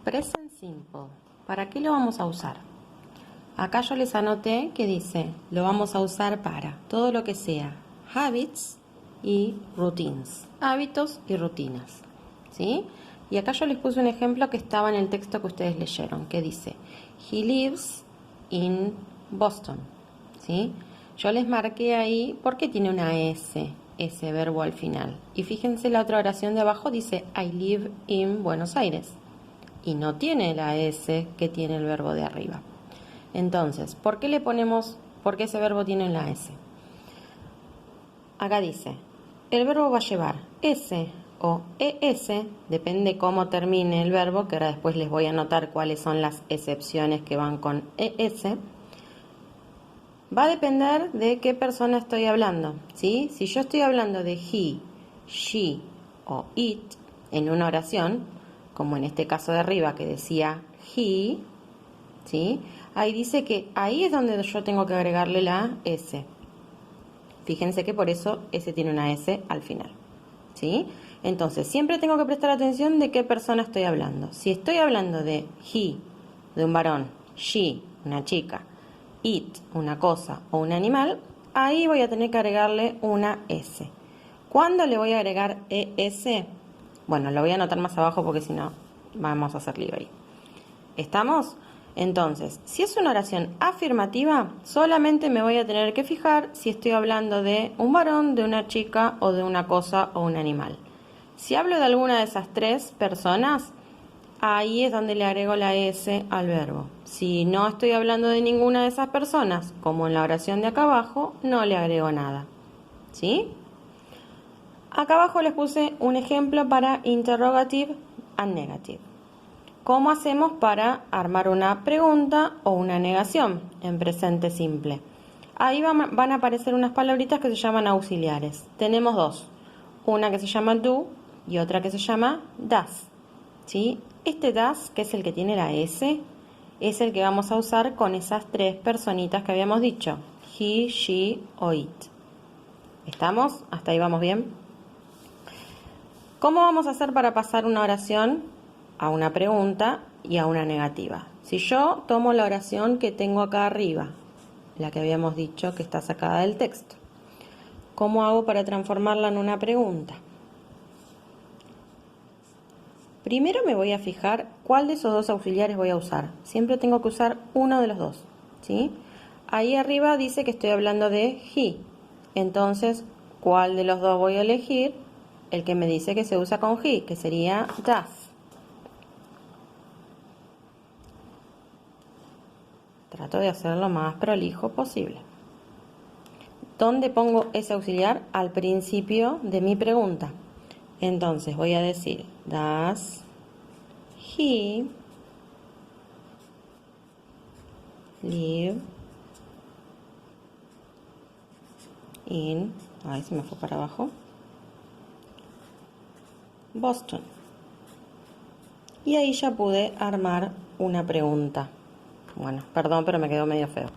Present simple. ¿Para qué lo vamos a usar? Acá yo les anoté que dice, lo vamos a usar para todo lo que sea habits y routines. Hábitos y rutinas. ¿Sí? Y acá yo les puse un ejemplo que estaba en el texto que ustedes leyeron, que dice, he lives in Boston. ¿Sí? Yo les marqué ahí porque tiene una S, ese verbo al final. Y fíjense la otra oración de abajo dice, I live in Buenos Aires. Y no tiene la S que tiene el verbo de arriba. Entonces, ¿por qué ese verbo tiene la S? Acá dice, el verbo va a llevar S o ES, depende cómo termine el verbo, que ahora después les voy a anotar cuáles son las excepciones que van con ES. Va a depender de qué persona estoy hablando, ¿sí? Si yo estoy hablando de he, she o it en una oración, como en este caso de arriba que decía he, ¿sí? Ahí dice que ahí es donde yo tengo que agregarle la S. Fíjense que por eso S tiene una S al final, ¿sí? Entonces, siempre tengo que prestar atención de qué persona estoy hablando. Si estoy hablando de he, de un varón, she, una chica, it, una cosa o un animal, ahí voy a tener que agregarle una S. ¿Cuándo le voy a agregar ES? Bueno, lo voy a anotar más abajo porque si no vamos a hacer lío ahí. ¿Estamos? Entonces, si es una oración afirmativa, solamente me voy a tener que fijar si estoy hablando de un varón, de una chica o de una cosa o un animal. Si hablo de alguna de esas tres personas, ahí es donde le agrego la S al verbo. Si no estoy hablando de ninguna de esas personas, como en la oración de acá abajo, no le agrego nada. ¿Sí? Acá abajo les puse un ejemplo para interrogative and negative. ¿Cómo hacemos para armar una pregunta o una negación en presente simple? Ahí van a aparecer unas palabritas que se llaman auxiliares. Tenemos dos. Una que se llama do y otra que se llama does. ¿Sí? Este does, que es el que tiene la S, es el que vamos a usar con esas tres personitas que habíamos dicho. He, she o it. ¿Estamos? ¿Hasta ahí vamos bien? ¿Cómo vamos a hacer para pasar una oración a una pregunta y a una negativa? Si yo tomo la oración que tengo acá arriba, la que habíamos dicho que está sacada del texto, ¿cómo hago para transformarla en una pregunta? Primero me voy a fijar cuál de esos dos auxiliares voy a usar. Siempre tengo que usar uno de los dos, ¿sí? Ahí arriba dice que estoy hablando de he. Entonces, ¿cuál de los dos voy a elegir? El que me dice que se usa con he, que sería does. Trato de hacerlo lo más prolijo posible. ¿Dónde pongo ese auxiliar? Al principio de mi pregunta. Entonces voy a decir, does he live in, ay, se me fue para abajo, Boston? Y ahí ya pude armar una pregunta. Bueno, perdón, pero me quedó medio feo.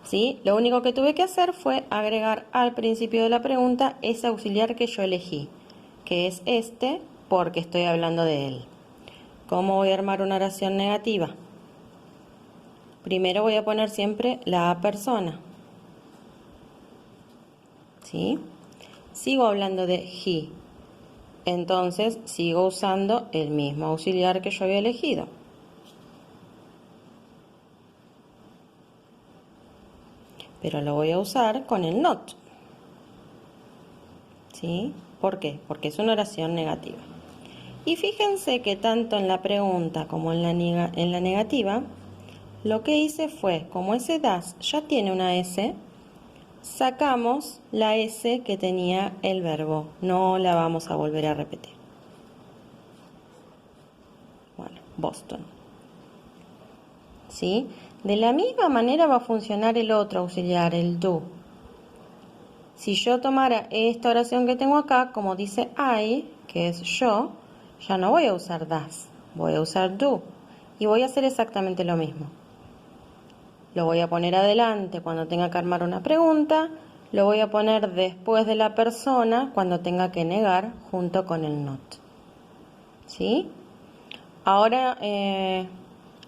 ¿Sí? Lo único que tuve que hacer fue agregar al principio de la pregunta ese auxiliar que yo elegí, que es este, porque estoy hablando de él. ¿Cómo voy a armar una oración negativa? Primero voy a poner siempre la persona. ¿Sí? Sigo hablando de he. Entonces sigo usando el mismo auxiliar que yo había elegido. Pero lo voy a usar con el not. ¿Sí? ¿Por qué? Porque es una oración negativa. Y fíjense que tanto en la pregunta como en la negativa, lo que hice fue, como ese does ya tiene una S, sacamos la S que tenía el verbo. No la vamos a volver a repetir. Bueno, Boston. ¿Sí? De la misma manera va a funcionar el otro auxiliar, el do. Si yo tomara esta oración que tengo acá, como dice I, que es yo, ya no voy a usar does, voy a usar do. Y voy a hacer exactamente lo mismo. Lo voy a poner adelante cuando tenga que armar una pregunta, lo voy a poner después de la persona cuando tenga que negar junto con el not. ¿Sí? Ahora,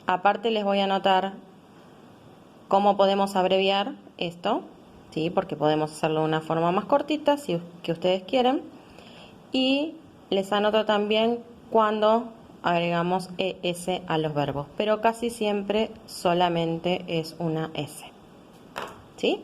aparte les voy a anotar cómo podemos abreviar esto, ¿sí? Porque podemos hacerlo de una forma más cortita, si que ustedes quieren. Y les anoto también cuando agregamos ES a los verbos, pero casi siempre solamente es una S, ¿sí?